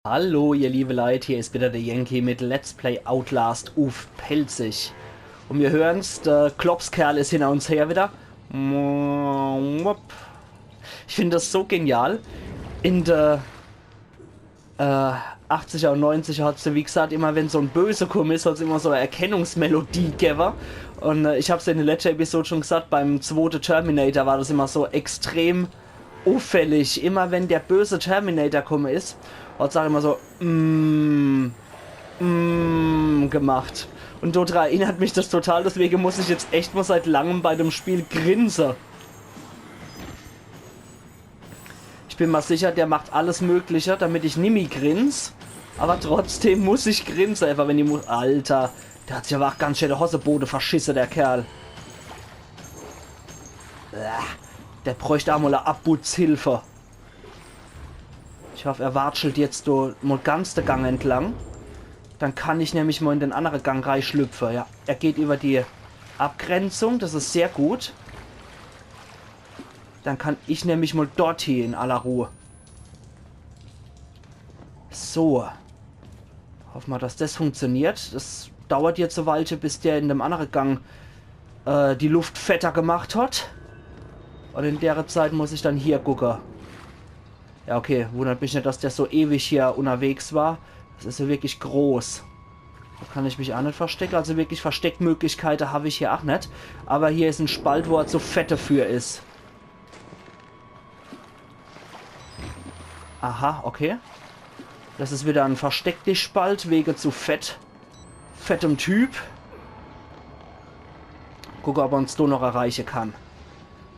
Hallo ihr liebe Leute, hier ist wieder der Yankee mit Let's Play Outlast Uff Pelzig. Und wir hören's, der Klopskerl ist hinter uns her wieder. Ich finde das so genial. In der 80er und 90er hat es, wie gesagt, immer wenn so ein Böse kommt ist, hat es immer so eine Erkennungsmelodie gegeben. Und ich habe es in der letzten Episode schon gesagt, beim zweiten Terminator war das immer so extrem auffällig. Immer wenn der böse Terminator gekommen ist, hat es auch immer so gemacht. Und dort erinnert mich das total, deswegen muss ich jetzt echt mal seit langem bei dem Spiel grinsen. Ich bin mal sicher, der macht alles Mögliche, damit ich nimmer grins. Aber trotzdem muss ich grinsen, einfach wenn die muss. Alter, der hat sich aber auch ganz schön der Hosseboden verschissen, der Kerl. Der bräuchte auch mal eine Abputzhilfe. Ich hoffe, er watschelt jetzt so mal ganz den Gang entlang. Dann kann ich nämlich mal in den anderen Gang reinschlüpfen. Ja, er geht über die Abgrenzung, das ist sehr gut. Dann kann ich nämlich mal dorthin in aller Ruhe. So. Hoffen wir, dass das funktioniert. Das dauert jetzt so Weile, bis der in dem anderen Gang die Luft fetter gemacht hat. Und in der Zeit muss ich dann hier gucken. Ja, okay. Wundert mich nicht, dass der so ewig hier unterwegs war. Das ist ja wirklich groß. Da kann ich mich auch nicht verstecken. Also wirklich Versteckmöglichkeiten habe ich hier auch nicht. Aber hier ist ein Spalt, wo er zu fett dafür ist. Aha, okay. Das ist wieder ein versteckter Spalt, wegen zu fettem Typ. Gucken, ob er uns da noch erreichen kann.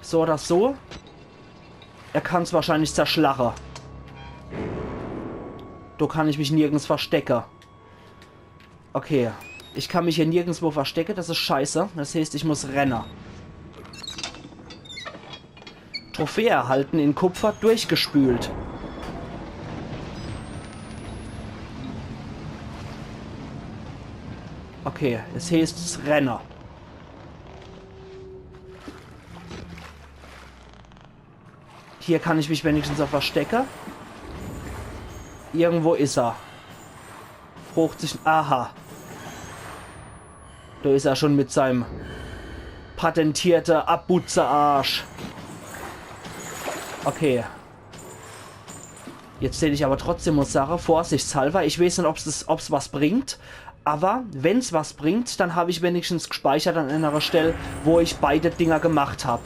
So oder so. Er kann es wahrscheinlich zerschlagen. Da kann ich mich nirgends verstecken. Okay. Ich kann mich hier nirgendwo verstecken, das ist scheiße. Das heißt, ich muss rennen. Trophäe erhalten in Kupfer durchgespült. Okay, es heißt Renner. Hier kann ich mich wenigstens auch verstecken. Irgendwo ist er. Frucht sich. Aha. Da ist er schon mit seinem patentierten Abputzerarsch. Okay. Jetzt sehe ich aber trotzdem eine Sache, vorsichtshalber. Ich weiß nicht, ob es was bringt. Aber wenn es was bringt, dann habe ich wenigstens gespeichert an einer Stelle, wo ich beide Dinger gemacht habe.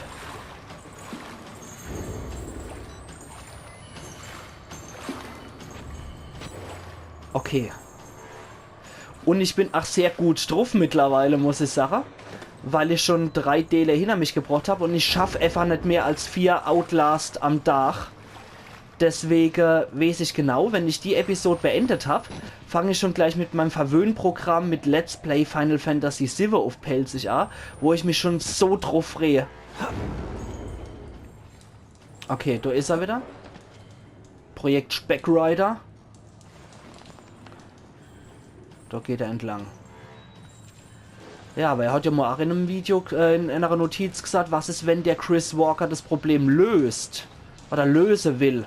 Okay. Und ich bin auch sehr gut drauf mittlerweile, muss ich sagen. Weil ich schon 3 Teile hinter mich gebracht habe und ich schaffe einfach nicht mehr als 4 Outlast am Tag. Deswegen weiß ich genau, wenn ich die Episode beendet habe, fange ich schon gleich mit meinem Verwöhnprogramm mit Let's Play Final Fantasy VII auf Pelzig an, wo ich mich schon so drauf freue. Okay, da ist er wieder. Projekt Speckrider. Da geht er entlang. Ja, aber er hat ja mal auch in einem Video, in einer Notiz gesagt, was ist, wenn der Chris Walker das Problem löst. Oder lösen will.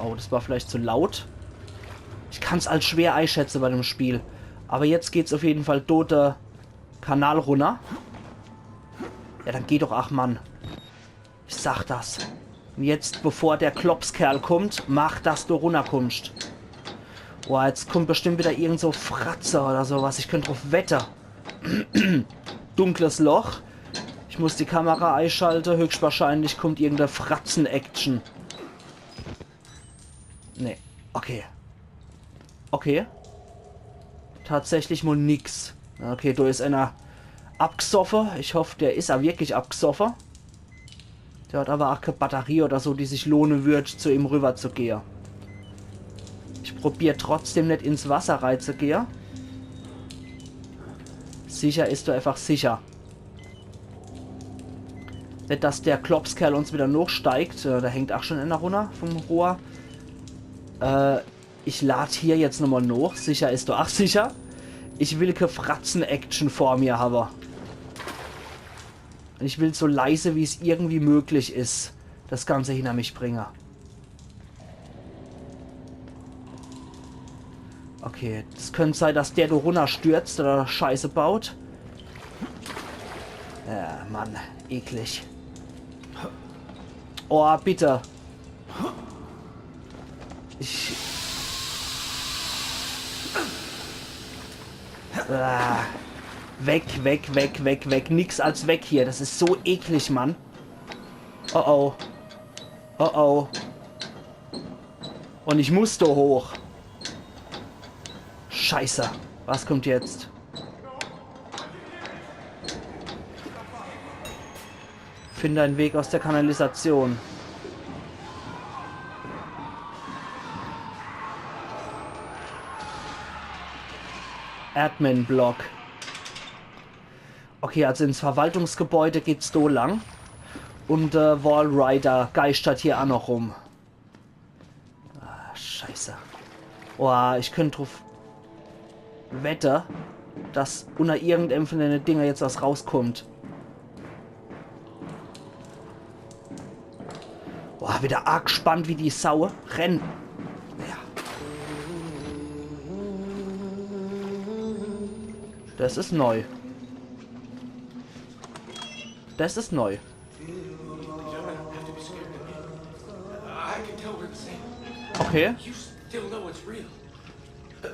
Oh, das war vielleicht zu laut. Ich kann es als schwer einschätzen bei dem Spiel. Aber jetzt geht es auf jeden Fall toter Kanal runter. Ja, dann geh doch, ach Mann. Ich sag das. Und jetzt, bevor der Klopskerl kommt, mach, dass du runterkommst. Boah, jetzt kommt bestimmt wieder irgend so Fratzer oder sowas. Ich könnte drauf wetten. Dunkles Loch. Ich muss die Kamera einschalten. Höchstwahrscheinlich kommt irgendeine Fratzen-Action. Nee. Okay. Okay. Tatsächlich mal nix. Okay, da ist einer abgesoffen. Ich hoffe, der ist auch wirklich abgesoffen. Der hat aber auch keine Batterie oder so, die sich lohnen wird, zu ihm rüber zu gehen. Ich probiere trotzdem nicht ins Wasser reinzugehen. Sicher ist du einfach sicher. Nicht, dass der Klopskerl uns wieder hochsteigt. Da hängt auch schon einer runter vom Rohr. Ich lade hier jetzt nochmal noch. Sicher ist du auch sicher. Ich will keine Fratzen-Action vor mir haben. Und ich will so leise, wie es irgendwie möglich ist, das Ganze hinter mich bringen. Okay, das könnte sein, dass der da runterstürzt oder Scheiße baut. Ja, Mann, eklig. Oh, bitte. Weg, weg, weg, weg, weg. Nix als weg hier. Das ist so eklig, Mann. Oh oh. Oh oh. Und ich musste hoch. Scheiße. Was kommt jetzt? Finde einen Weg aus der Kanalisation. Admin-Block. Okay, also ins Verwaltungsgebäude geht's so lang. Und Walrider geistert hier auch noch rum. Ah, scheiße. Oh, ich könnte drauf wetten, dass unter irgendeinem von den Dinger jetzt was rauskommt. Boah, wieder arg spannend wie die Sau. Renn. Ja. Das ist neu. Das ist neu. Okay.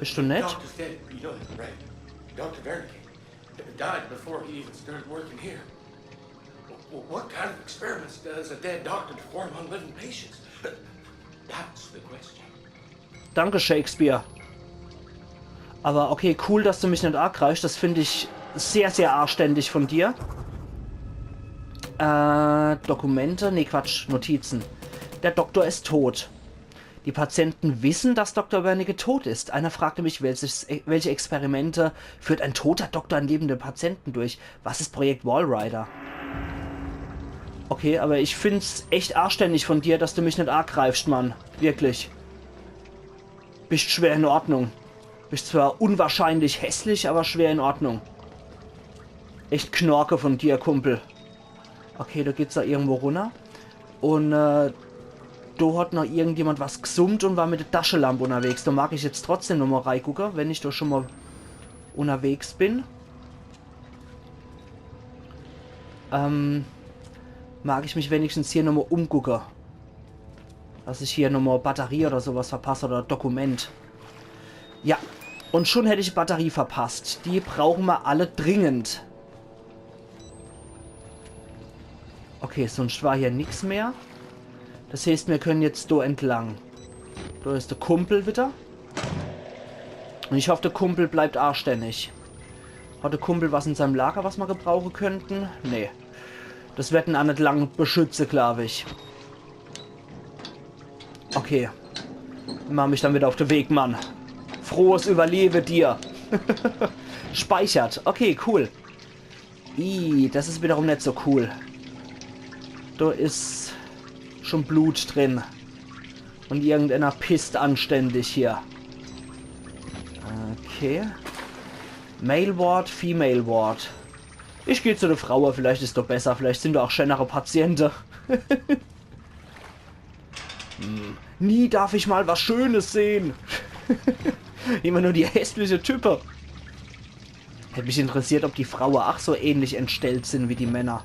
Bist du nett? Dr. Wernicke died before he even started working here. What kind of experiments does a dead doctor perform on living patients? That's the question. Danke, Shakespeare. Aber okay, cool, dass du mich nicht angreifst. Das finde ich sehr, sehr arschständig von dir. Dokumente? Nee, Quatsch. Notizen. Der Doktor ist tot. Die Patienten wissen, dass Dr. Wernicke tot ist. Einer fragte mich, welche Experimente führt ein toter Doktor an lebende Patienten durch? Was ist Projekt Walrider? Okay, aber ich find's echt arschständig von dir, dass du mich nicht angreifst, Mann. Wirklich. Bist schwer in Ordnung. Bist zwar unwahrscheinlich hässlich, aber schwer in Ordnung. Echt Knorke von dir, Kumpel. Okay, da geht's da irgendwo runter. Und, da hat noch irgendjemand was gesummt und war mit der Taschenlampe unterwegs. Da mag ich jetzt trotzdem nochmal reingucken, wenn ich da schon mal unterwegs bin. Mag ich mich wenigstens hier nochmal umgucken. Dass ich hier nochmal Batterie oder sowas verpasse oder Dokument. Ja, und schon hätte ich Batterie verpasst. Die brauchen wir alle dringend. Okay, sonst war hier nichts mehr. Das heißt, wir können jetzt da entlang. Da ist der Kumpel wieder. Und ich hoffe, der Kumpel bleibt arschständig. Hat der Kumpel was in seinem Lager, was wir gebrauchen könnten? Nee. Das wird ihn auch nicht lang beschützen, glaube ich. Okay. Mach mich dann wieder auf den Weg, Mann. Frohes Überlebe dir. Speichert. Okay, cool. Das ist wiederum nicht so cool. Da ist schon Blut drin. Und irgendeiner pisst anständig hier. Okay. Male Ward, Female Ward. Ich gehe zu der Frau, vielleicht ist doch besser. Vielleicht sind da auch schönere Patienten. Nie darf ich mal was Schönes sehen. Immer nur die hässliche Type. Hätte mich interessiert, ob die Frauen auch so ähnlich entstellt sind wie die Männer.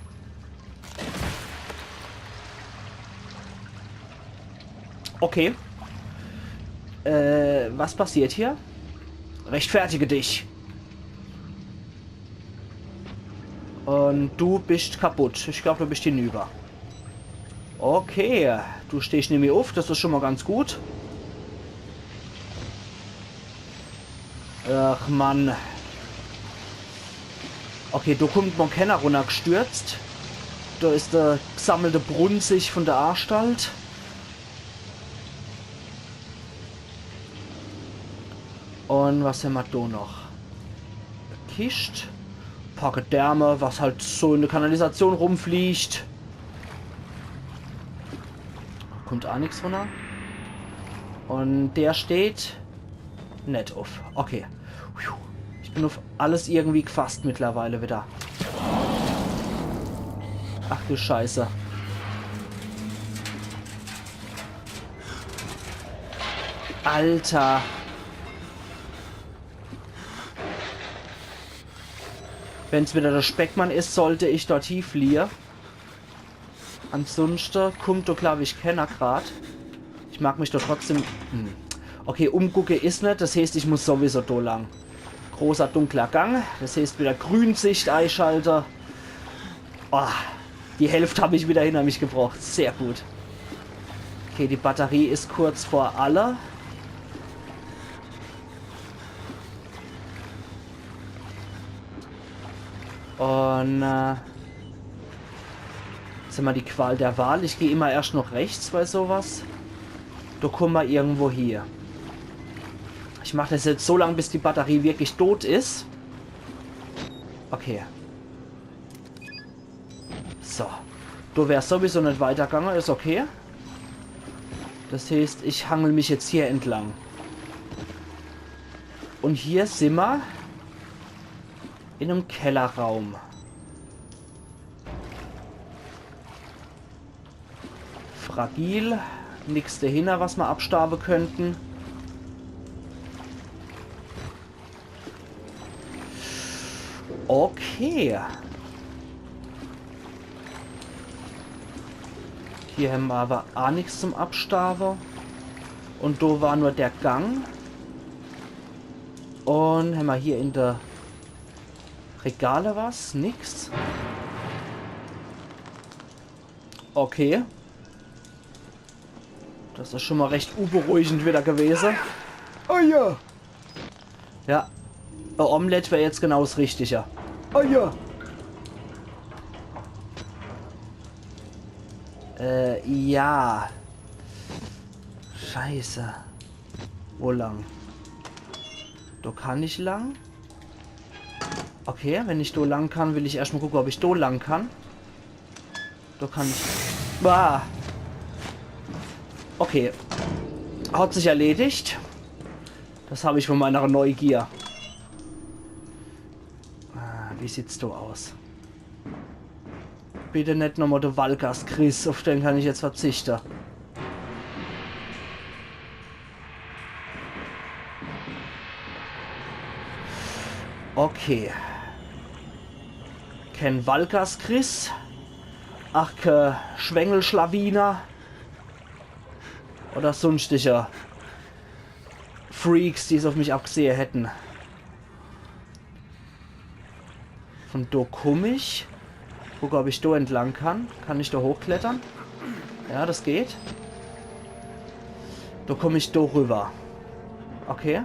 Okay. Was passiert hier? Rechtfertige dich. Und du bist kaputt. Ich glaube, du bist hinüber. Okay. Du stehst neben mir auf. Das ist schon mal ganz gut. Ach, Mann. Okay, da kommt mein Kenner runtergestürzt. Da ist der gesammelte Brunzig von der Anstalt. Und was haben wir da noch? Kist. Pachyderme, was halt so in der Kanalisation rumfliegt. Kommt auch nichts runter. Und der steht nett auf. Okay. Ich bin auf alles irgendwie gefasst mittlerweile wieder. Ach du Scheiße. Alter. Wenn es wieder der Speckmann ist, sollte ich dort hinfliehen. Ansonsten kommt da, glaube ich, keiner grad. Ich mag mich doch trotzdem... Okay, umgucke ist nicht. Das heißt, ich muss sowieso da lang. Großer dunkler Gang. Das heißt, wieder Grünsicht einschalter. Oh, die Hälfte habe ich wieder hinter mich gebracht. Sehr gut. Okay, die Batterie ist kurz vor aller. Und jetzt haben wir die Qual der Wahl. Ich gehe immer erst noch rechts bei sowas. Da kommen wir irgendwo hier. Ich mache das jetzt so lange, bis die Batterie wirklich tot ist. Okay. So. Du wärst sowieso nicht weitergegangen, ist okay. Das heißt, ich hangel mich jetzt hier entlang. Und hier sind wir in einem Kellerraum. Fragil. Nichts dahinter, was wir abstaben könnten. Okay. Hier haben wir aber auch nichts zum Abstaben. Und da war nur der Gang. Und haben wir hier in der Regale was? Nix. Okay. Das ist schon mal recht unberuhigend wieder gewesen. Oh ja. Ja. Ein Omelette wäre jetzt genau das Richtige. Oh ja. Ja. Scheiße. Wo lang? Da kann ich lang. Okay, wenn ich da lang kann, will ich erstmal gucken, ob ich da lang kann. Da kann ich... Ah. Okay. Hat sich erledigt. Das habe ich von meiner Neugier. Wie sieht's da aus? Bitte nicht nochmal der Walgas, Chris. Auf den kann ich jetzt verzichten. Okay. Kein Walgas, Chris. Ach, ke Schwengelschlawiner. Oder sonstige Freaks, die es auf mich abgesehen hätten. Von da komme ich. Gucke, ob ich da entlang kann. Kann ich da hochklettern? Ja, das geht. Da komme ich da rüber. Okay.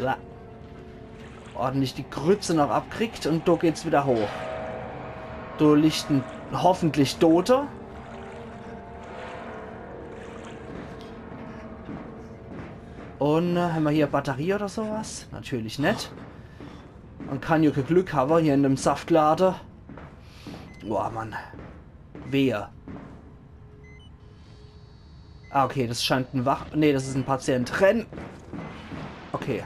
Ja. Ordentlich die Grütze noch abkriegt und da geht's wieder hoch. Da liegt ein hoffentlich Toter. Und haben wir hier Batterie oder sowas? Natürlich nicht. Man kann ja kein Glück haben hier in dem Saftlader. Boah, Mann. Wehe. Ah, okay, das scheint ein Wach... Nee, das ist ein Patient. Renn! Okay.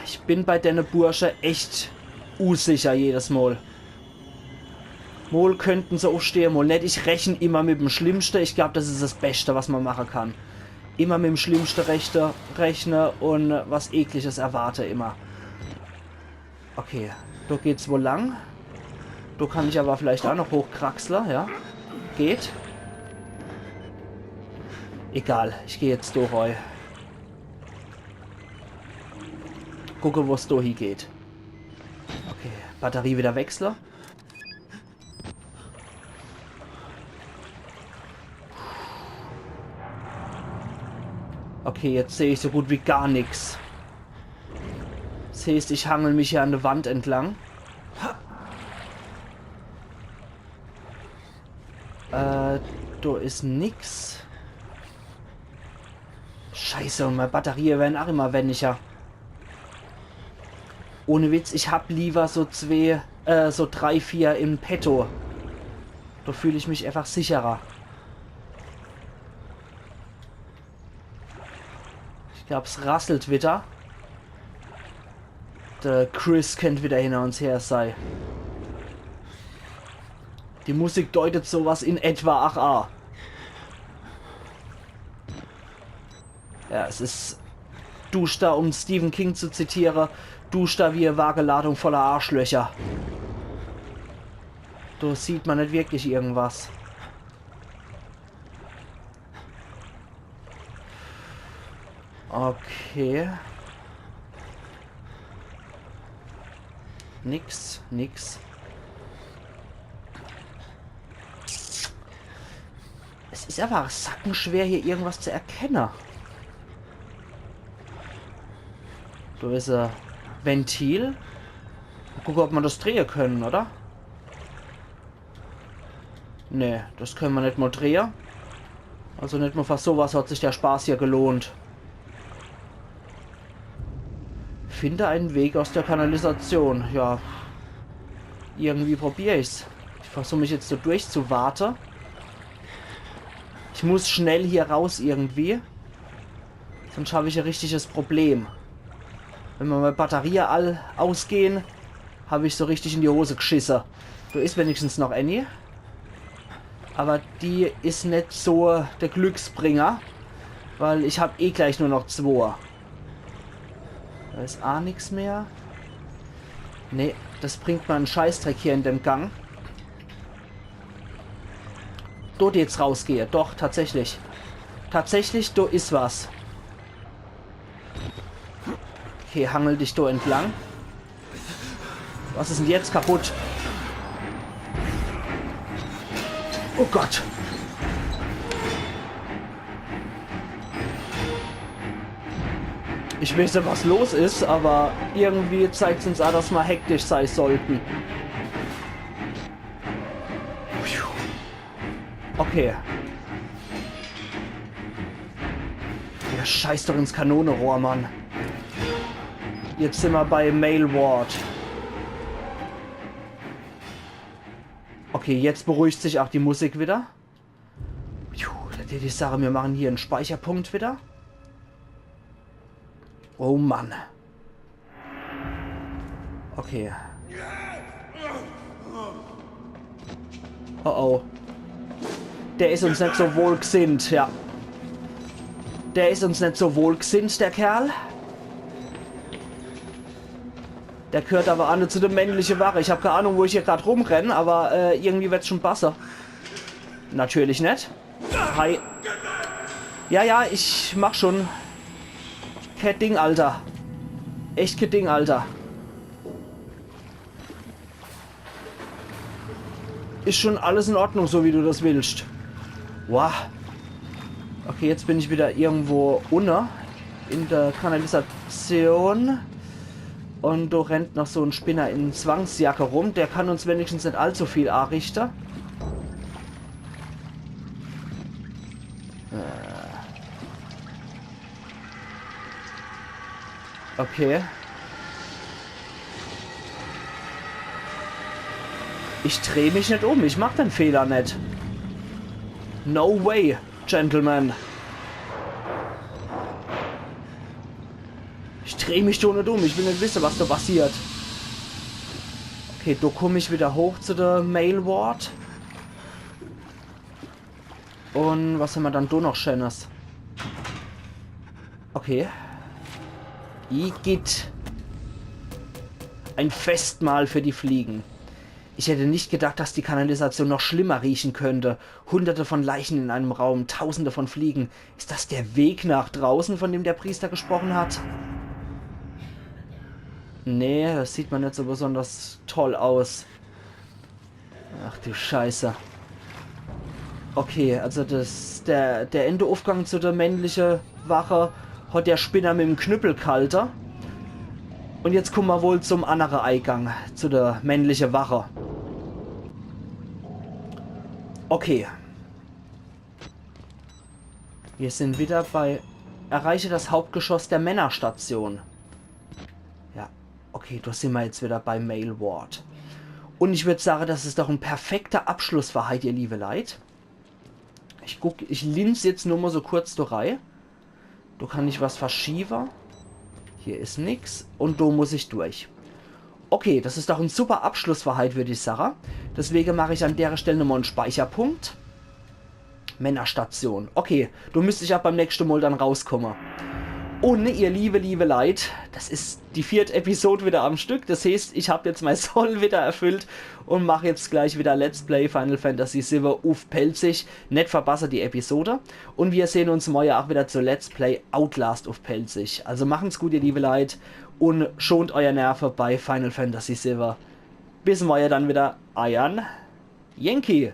Ich bin bei deine Bursche echt unsicher jedes Mal. Mal könnten sie aufstehen, mal nicht. Ich rechne immer mit dem Schlimmsten. Ich glaube, das ist das Beste, was man machen kann. Immer mit dem Schlimmsten rechne und was Ekliges erwarte immer. Okay, da geht's wohl lang. Da kann ich aber vielleicht auch noch hochkraxeln, ja. Geht. Egal, ich gehe jetzt durch. Gucke, wo es durch geht. Okay, Batterie wieder wechseln. Okay, jetzt sehe ich so gut wie gar nichts. Das heißt, ich hangel mich hier an der Wand entlang. Da ist nix. Scheiße, und meine Batterien werden auch immer weniger. Ohne Witz, ich hab lieber so so 3, 4 im Petto. Da fühle ich mich einfach sicherer. Ich glaube, es rasselt wieder. Der Chris kennt wieder hinter uns her sei. Die Musik deutet sowas in etwa 8a. Ja, es ist duster, um Stephen King zu zitieren. duscht da wie eine Wagenladung voller Arschlöcher. Da sieht man nicht wirklich irgendwas. Okay. Nix, nix. Es ist aber sackenschwer, hier irgendwas zu erkennen. So ist ein Ventil. Gucken, ob wir das drehen können, oder? Ne, das können wir nicht mal drehen. Also nicht mal für sowas hat sich der Spaß hier gelohnt. Finde einen Weg aus der Kanalisation. Ja, irgendwie probiere ich's. Ich versuche mich jetzt so durchzuwarten. Ich muss schnell hier raus irgendwie. Sonst habe ich ein richtiges Problem. Wenn meine Batterien all ausgehen, habe ich so richtig in die Hose geschissen. Da ist wenigstens noch Annie. Aber die ist nicht so der Glücksbringer. Weil ich habe eh gleich nur noch 2. Da ist auch nichts mehr. Nee, das bringt mal einen Scheißdreck hier in dem Gang. Dort jetzt rausgehe. Doch, tatsächlich. Tatsächlich, da ist was. Okay, hangel dich da entlang. Was ist denn jetzt kaputt? Oh Gott. Ich weiß nicht, was los ist, aber irgendwie zeigt es uns auch, dass wir hektisch sein sollten. Okay. Ja, scheiß doch ins Kanonenrohr, Mann. Jetzt sind wir bei Mail Ward. Okay, jetzt beruhigt sich auch die Musik wieder. Die Sache, wir machen hier einen Speicherpunkt wieder. Oh Mann. Okay. Oh oh. Der ist uns nicht so wohlgesinnt, ja. Der ist uns nicht so wohlgesinnt, der Kerl. Der gehört aber auch nicht zu der männlichen Wache. Ich habe keine Ahnung, wo ich hier gerade rumrenne, aber irgendwie wird es schon besser. Natürlich nicht. Hi. Ja, ja, ich mach schon. Kein Ding, Alter. Echt kein Ding, Alter. Ist schon alles in Ordnung, so wie du das willst. Wow. Okay, jetzt bin ich wieder irgendwo unten in der Kanalisation. Und da rennt noch so ein Spinner in Zwangsjacke rum. Der kann uns wenigstens nicht allzu viel anrichten. Okay. Ich drehe mich nicht um. Ich mach den Fehler nicht. No way, Gentlemen. Ich drehe mich doch nicht um. Ich will nicht wissen, was da passiert. Okay, da komme ich wieder hoch zu der Mail Ward. Und was haben wir dann da noch Schönes? Okay. Igitt. Ein Festmahl für die Fliegen. Ich hätte nicht gedacht, dass die Kanalisation noch schlimmer riechen könnte. Hunderte von Leichen in einem Raum, Tausende von Fliegen. Ist das der Weg nach draußen, von dem der Priester gesprochen hat? Nee, das sieht man nicht so besonders toll aus. Ach du Scheiße. Okay, also der Endeaufgang zu der männlichen Wache hat der Spinner mit dem Knüppel kalter. Und jetzt kommen wir wohl zum anderen Eingang, zu der männlichen Wache. Okay. Wir sind wieder bei... Erreiche das Hauptgeschoss der Männerstation. Ja, okay, da sind wir jetzt wieder bei Mail Ward. Und ich würde sagen, das ist doch ein perfekter Abschluss für heute, ihr liebe Leid. Ich linse jetzt nur mal so kurz da rein. Da kann ich was verschieben. Hier ist nichts. Und da muss ich durch. Okay, das ist doch ein super Abschluss für heute, würde ich sagen. Deswegen mache ich an der Stelle nochmal einen Speicherpunkt. Männerstation. Okay, du müsstest ja beim nächsten Mal dann rauskommen. Und ihr liebe Leid, das ist die 4. Episode wieder am Stück. Das heißt, ich habe jetzt mein Soll wieder erfüllt und mache jetzt gleich wieder Let's Play Final Fantasy VII auf Pelzig. Nicht verpasse die Episode. Und wir sehen uns morgen auch wieder zu Let's Play Outlast auf Pelzig. Also machen's gut, ihr liebe Leid, und schont euer Nerven bei Final Fantasy VII. Bis morgen dann wieder. Euer Yankee.